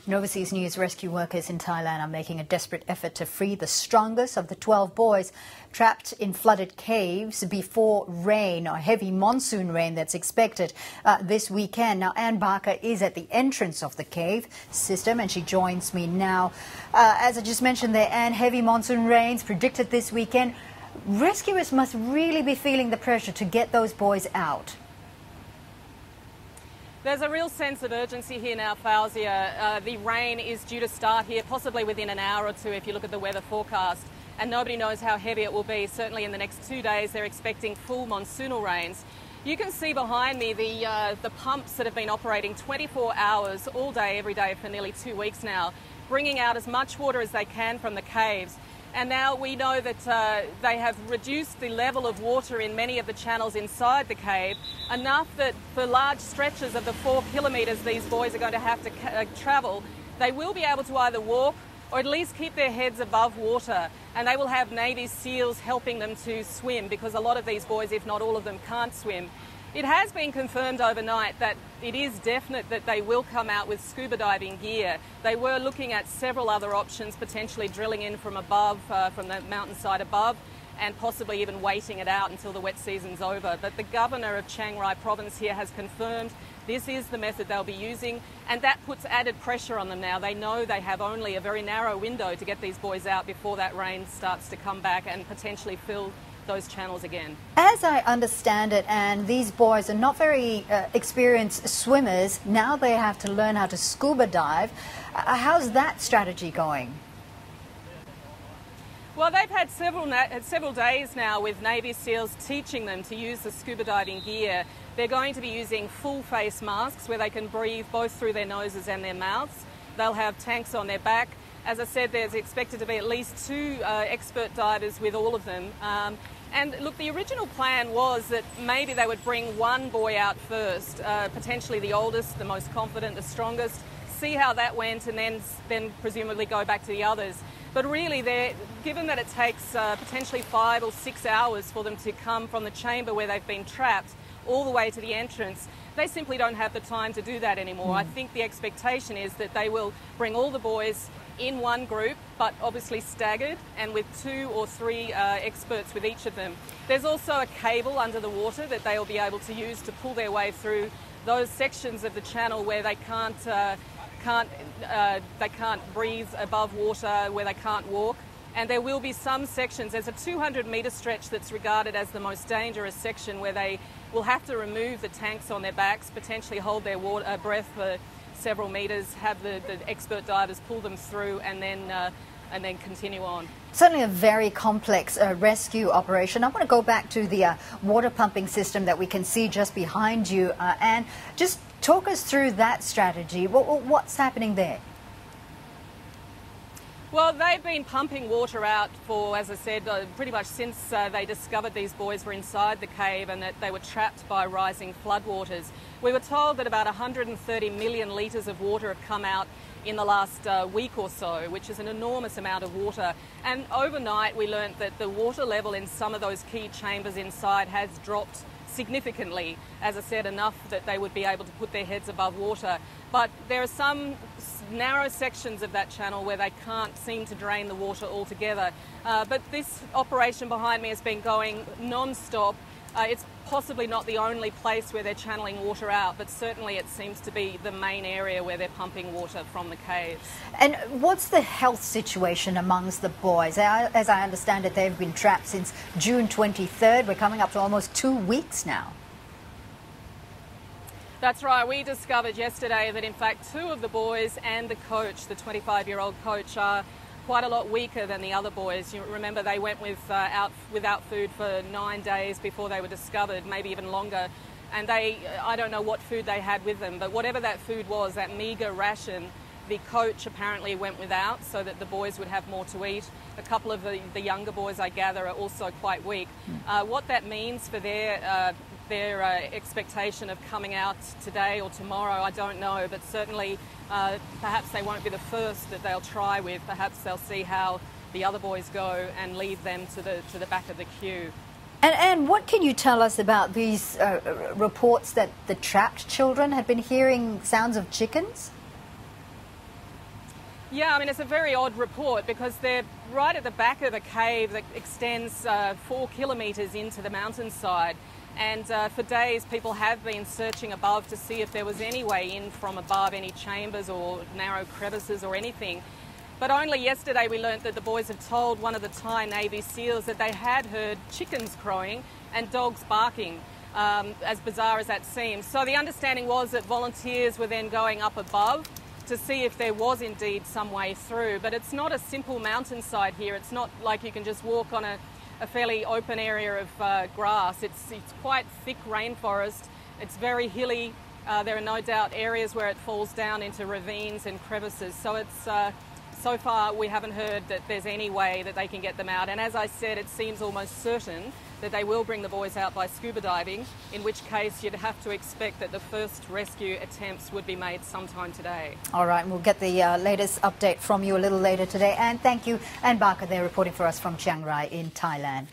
In overseas news, rescue workers in Thailand are making a desperate effort to free the strongest of the 12 boys trapped in flooded caves before rain or heavy monsoon rain that's expected this weekend. Now, Anne Barker is at the entrance of the cave system and she joins me now. As I just mentioned there, Anne, heavy monsoon rains predicted this weekend. Rescuers must really be feeling the pressure to get those boys out. There's a real sense of urgency here now, Fauzia. The rain is due to start here possibly within an hour or two if you look at the weather forecast, and nobody knows how heavy it will be. Certainly in the next 2 days they're expecting full monsoonal rains. You can see behind me the pumps that have been operating 24 hours all day, every day for nearly 2 weeks now, bringing out as much water as they can from the caves. And now we know that they have reduced the level of water in many of the channels inside the cave, enough that for large stretches of the 4 kilometres these boys are going to have to travel, they will be able to either walk or at least keep their heads above water. And they will have Navy SEALs helping them to swim, because a lot of these boys, if not all of them, can't swim. It has been confirmed overnight that it is definite that they will come out with scuba diving gear. They were looking at several other options, potentially drilling in from above, from the mountainside above, and possibly even waiting it out until the wet season's over. But the governor of Chiang Rai province here has confirmed this is the method they'll be using, and that puts added pressure on them now. They know they have only a very narrow window to get these boys out before that rain starts to come back and potentially fill those channels again. As I understand it, and these boys are not very experienced swimmers, now they have to learn how to scuba dive. How's that strategy going? Well, they've had several days now with Navy SEALs teaching them to use the scuba diving gear. They're going to be using full face masks where they can breathe both through their noses and their mouths. They'll have tanks on their back. As I said, there's expected to be at least 2 expert divers with all of them. And look, the original plan was that maybe they would bring one boy out first, potentially the oldest, the most confident, the strongest, see how that went, and then presumably go back to the others. But really, given that it takes potentially 5 or 6 hours for them to come from the chamber where they've been trapped all the way to the entrance, they simply don't have the time to do that anymore. I think the expectation is that they will bring all the boys in one group, but obviously staggered, and with 2 or 3 experts with each of them. There's also a cable under the water that they will be able to use to pull their way through those sections of the channel where they can't breathe above water, where they can't walk. And there will be some sections, there's a 200-metre stretch that's regarded as the most dangerous section, where they will have to remove the tanks on their backs, potentially hold their breath for several metres, have the expert divers pull them through, and then continue on. Certainly a very complex rescue operation. I want to go back to the water pumping system that we can see just behind you, and just talk us through that strategy. What's happening there? Well, they've been pumping water out for, as I said, pretty much since they discovered these boys were inside the cave and that they were trapped by rising floodwaters. We were told that about 130 million litres of water have come out in the last week or so, which is an enormous amount of water. And overnight we learnt that the water level in some of those key chambers inside has dropped significantly, as I said, enough that they would be able to put their heads above water. But there are some narrow sections of that channel where they can't seem to drain the water altogether. But this operation behind me has been going non-stop. It's possibly not the only place where they're channeling water out, but certainly it seems to be the main area where they're pumping water from the caves. And what's the health situation amongst the boys? As I understand it, they've been trapped since June 23rd. We're coming up to almost 2 weeks now. That's right. We discovered yesterday that in fact 2 of the boys and the coach, the 25-year-old coach, are quite a lot weaker than the other boys. You remember they went without food for 9 days before they were discovered, maybe even longer. And I don't know what food they had with them, but whatever that food was, that meagre ration, the coach apparently went without so that the boys would have more to eat. A couple of the younger boys, I gather, are also quite weak. What that means for their expectation of coming out today or tomorrow, I don't know, but certainly perhaps they won't be the first that they'll try with. Perhaps they'll see how the other boys go and leave them to the back of the queue. And what can you tell us about these reports that the trapped children had been hearing sounds of chickens? Yeah, I mean, it's a very odd report because they're right at the back of a cave that extends 4 kilometres into the mountainside. And for days, people have been searching above to see if there was any way in from above, any chambers or narrow crevices or anything. But only yesterday we learnt that the boys have told one of the Thai Navy SEALs that they had heard chickens crowing and dogs barking, as bizarre as that seems. So the understanding was that volunteers were then going up above to see if there was indeed some way through. But it's not a simple mountainside here. It's not like you can just walk on a fairly open area of grass. It's quite thick rainforest. It's very hilly. There are no doubt areas where it falls down into ravines and crevices. So it's so far we haven't heard that there's any way that they can get them out. And as I said, it seems almost certain that they will bring the boys out by scuba diving, in which case you'd have to expect that the first rescue attempts would be made sometime today. All right, and we'll get the latest update from you a little later today. And thank you, Anne Barker there reporting for us from Chiang Rai in Thailand.